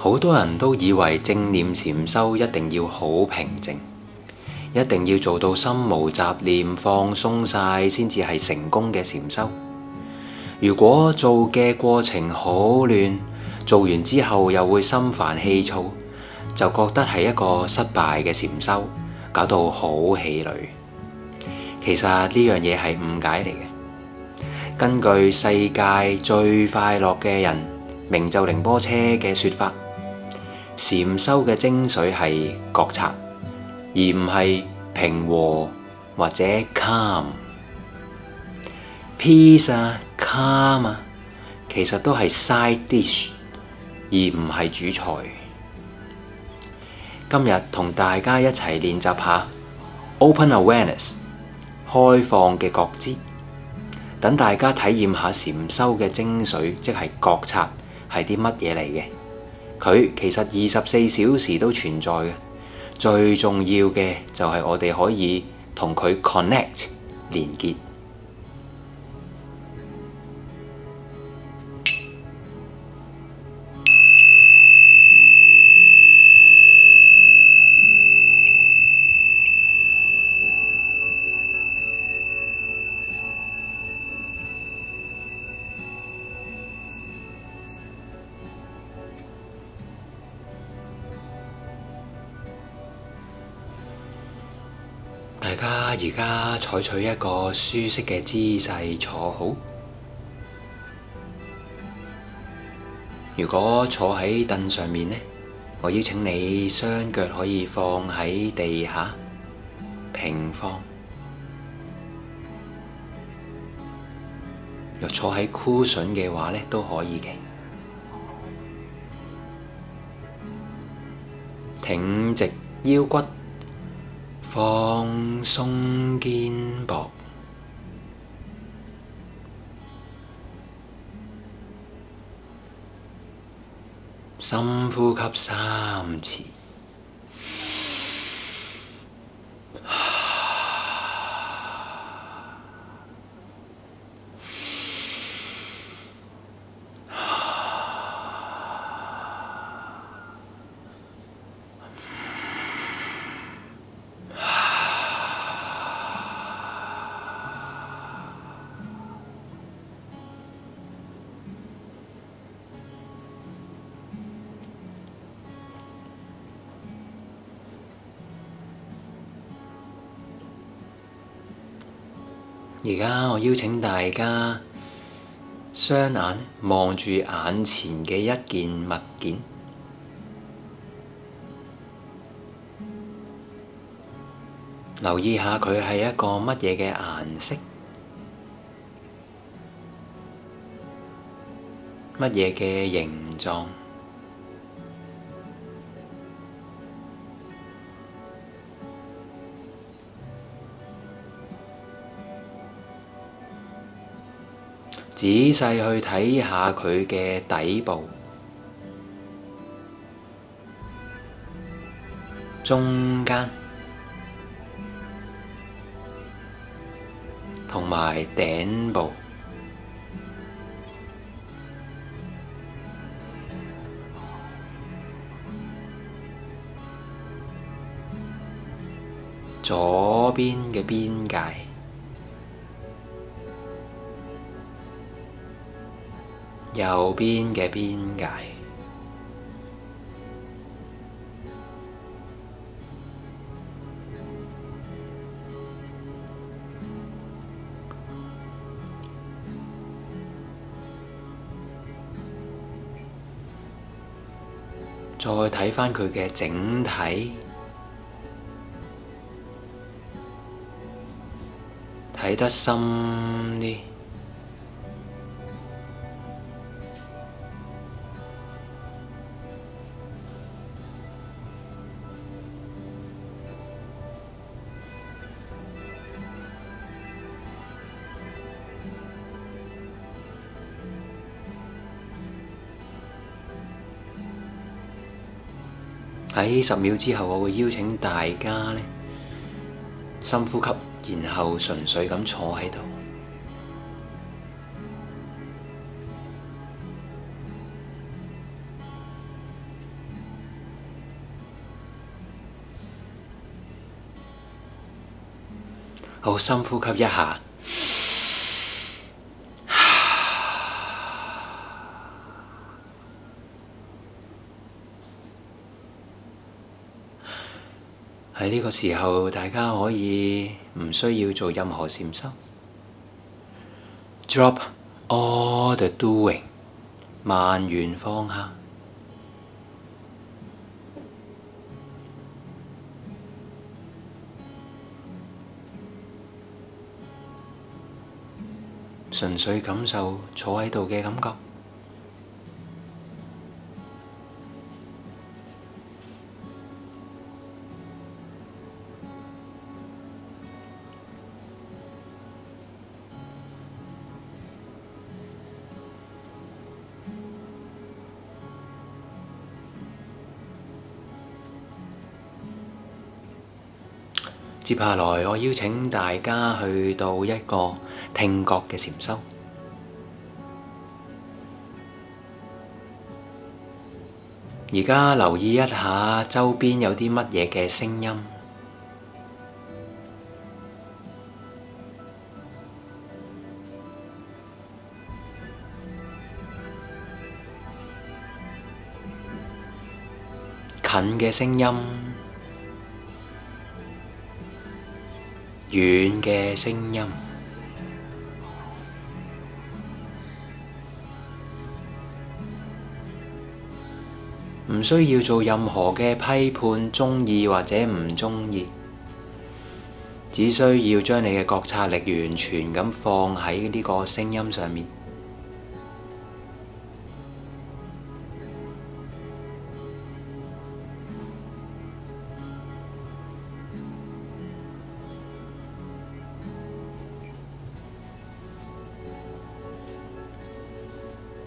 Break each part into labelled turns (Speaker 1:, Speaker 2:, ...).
Speaker 1: 好多人都以為正念禪修一定要好平靜，一定要做到心無雜念、放鬆晒先至係成功嘅禪修。如果做嘅過程好亂，做完之後又會心煩氣躁，就覺得係一個失敗嘅禪修，搞到好氣餒。其實呢樣嘢係誤解嚟嘅。根據世界最快樂嘅人明就仁波切嘅說法，禪修嘅精髓係覺察，而唔係平和或者 calm。peace 啊 calm 啊，其實都係 side dish， 而唔係主菜。今日同大家一齊練習下 open awareness， 開放嘅覺知，等大家體驗下禪修嘅精髓，即係覺察係啲乜嘢嚟嘅。佢其實24小時都存在嘅，最重要嘅就係我哋可以同佢 connect 連結。大家而家採取一個舒適嘅姿勢坐好。如果坐喺凳上面呢，我邀請你雙腳可以放喺地下平放。若坐喺 cushion 嘅話呢，都可以嘅。挺直腰骨，放鬆肩膊，深呼吸3次。而家我邀請大家雙眼望住眼前嘅一件物件，留意下佢係一個乜嘢嘅顏色，乜嘢嘅形狀。仔細去睇下佢嘅底部、中間同埋頂部。左邊嘅邊界，右邊嘅邊界，再睇返佢嘅整體，睇得深啲。喺10秒之後，我會邀請大家呢深呼吸，然後純粹咁坐喺度。好，深呼吸一下。喺呢個時候，大家可以唔需要做任何禪修。Drop all the doing， 萬緣放下。純粹感受坐喺度嘅感覺。接下來，我邀請大家去到一個聽覺嘅禪修。而家留意一下周邊有啲乜嘢嘅聲音，近嘅聲音，遠嘅聲音，唔需要做任何嘅批判，鍾意或者唔鍾意，只需要將你嘅覺察力完全咁放喺呢個聲音上面。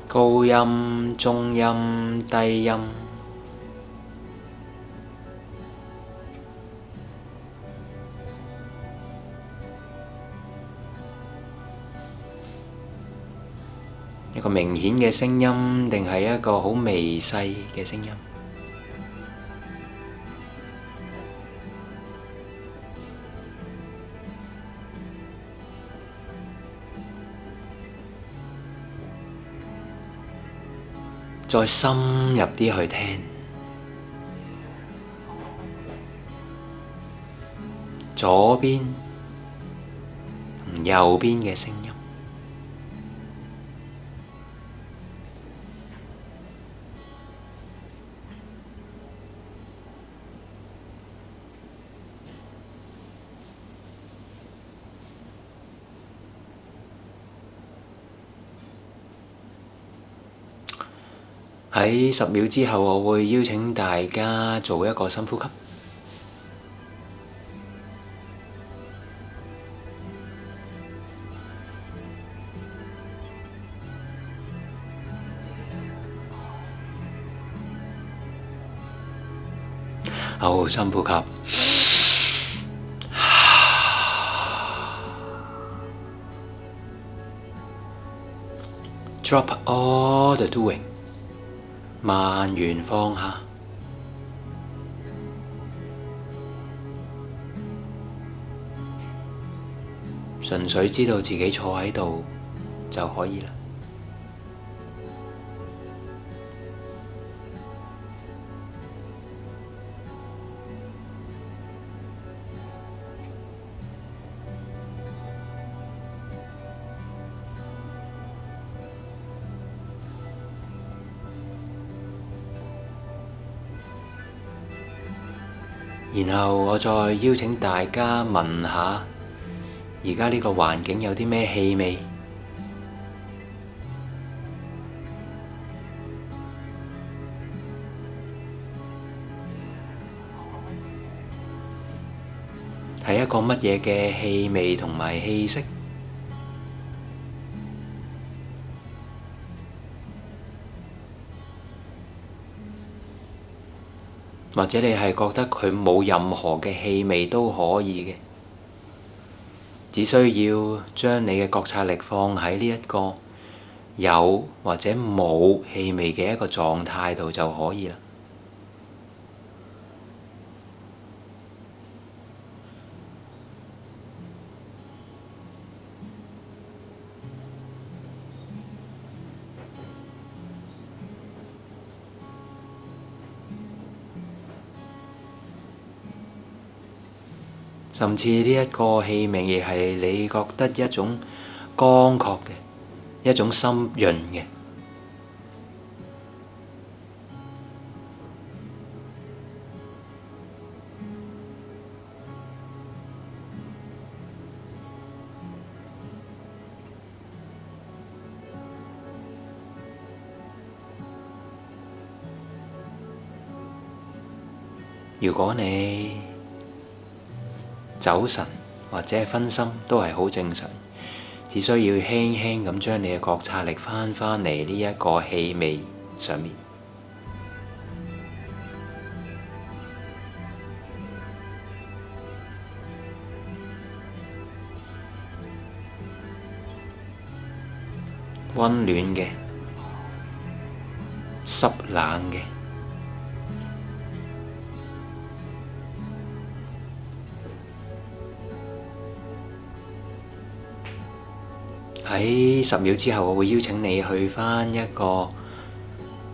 Speaker 1: 高音、中音、低音，一個明顯嘅聲音，定係一個好微細嘅聲音？再深入啲去聽，左邊同右邊嘅聲音。喺10秒之後，我會邀請大家做一個深呼吸。好，深呼吸。Drop all the doing， 萬緣放下。純粹知道自己坐喺度就可以啦。然後我再邀請大家聞下，而家呢個環境有啲咩氣味？係一個乜嘢嘅氣味同埋氣息？或者你係覺得佢冇任何嘅氣味都可以嘅，只需要將你嘅覺察力放喺呢一個有或者冇氣味嘅一個狀態度就可以啦。甚至呢一個氣味亦係你覺得一種乾涸嘅，一種濕潤嘅。如果你走神或者係分心，都係好正常，只需要輕輕咁將你嘅覺察力翻返嚟呢一個氣味上面。溫暖嘅、濕冷嘅，喺10秒之後，我會邀請你去返一個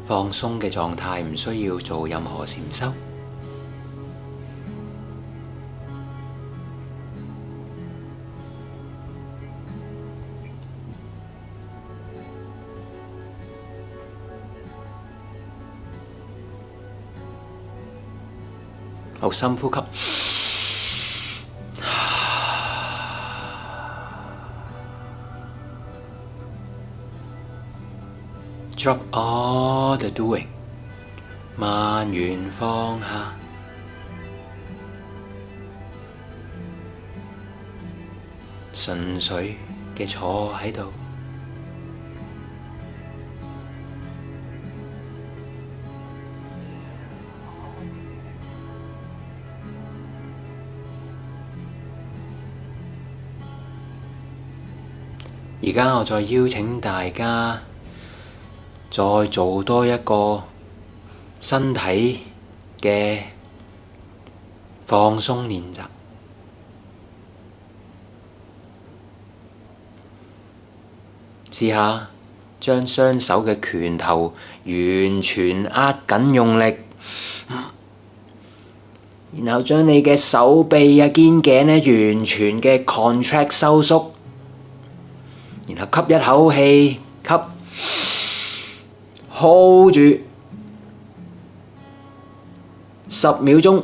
Speaker 1: 放鬆嘅狀態，唔需要做任何禪修。好，深呼吸。Drop all the doing， 慢完放下，純粹嘅坐喺度。而家我再邀請大家再做多一個身體嘅放鬆練習，試下將雙手嘅拳頭完全握緊用力，然後將你嘅手臂啊、肩頸呢完全嘅 contract 收縮。然後吸一口氣，吸 hold 住10秒鐘，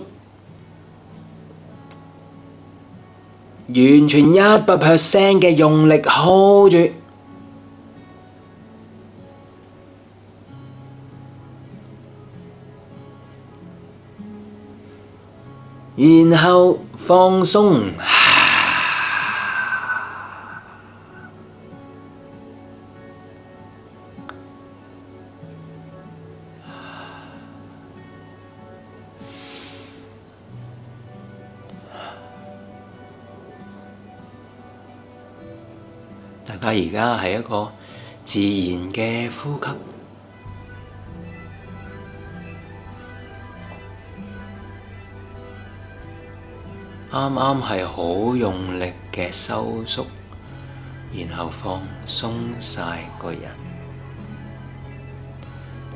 Speaker 1: 完全100% 嘅用力 hold 住，然後放鬆。大家而家係一個自然嘅呼吸，啱啱係好用力嘅收縮，然後放鬆晒個人，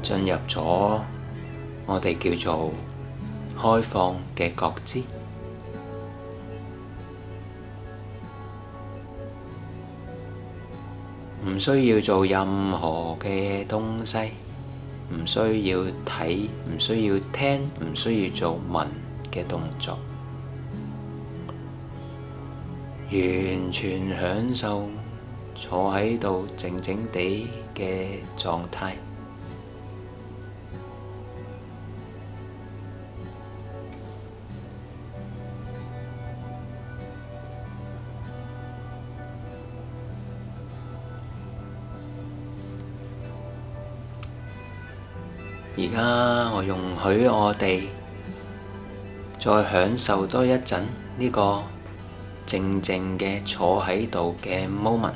Speaker 1: 進入咗我哋叫做開放嘅覺知。唔需要做任何嘅東西，唔需要睇，唔需要聽，唔需要做聞嘅動作，完全享受坐喺度靜靜地嘅狀態。而家我容許我哋再享受多一陣呢個靜靜嘅坐喺度嘅 moment，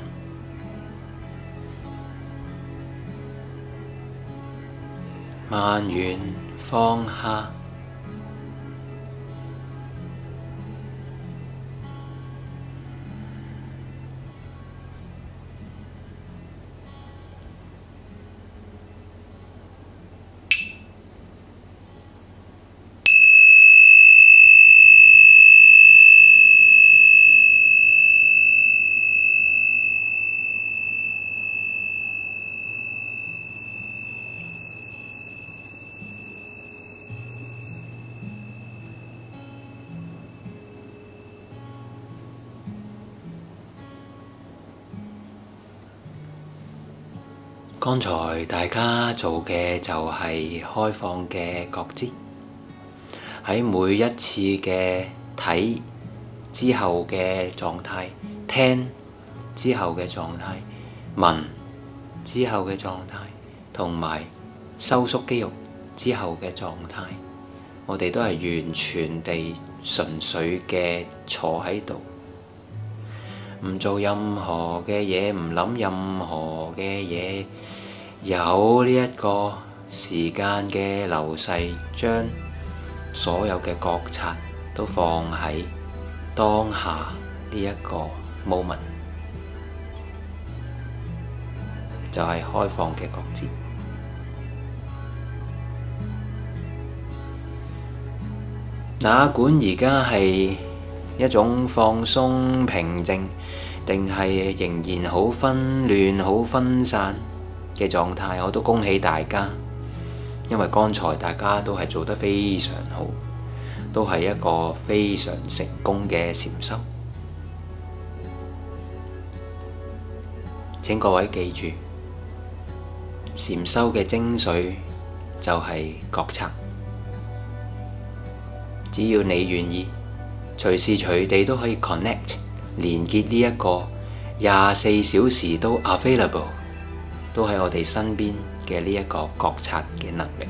Speaker 1: 慢完放下。剛才大家做嘅就係開放嘅覺知，喺每一次嘅睇之後嘅狀態，聽之後嘅狀態，聞之後嘅狀態，同埋收縮肌肉之後嘅狀態，我哋都係完全地純粹嘅坐喺度，唔做任何嘅嘢，唔諗任何嘅嘢，有呢一個時間嘅流逝，將所有嘅覺察都放喺當下呢一個 moment， 就係開放嘅覺知。哪管而家係一種放鬆平靜，定係仍然好紛亂、好分散嘅狀態，我都恭喜大家，因為剛才大家都係做得非常好，都係一個非常成功嘅禪修。請各位記住，禪修嘅精髓就係覺察。只要你願意，隨時隨地都可以 connect 連結呢一個24小時都 available， 都喺我哋身邊嘅呢一個覺察嘅能力。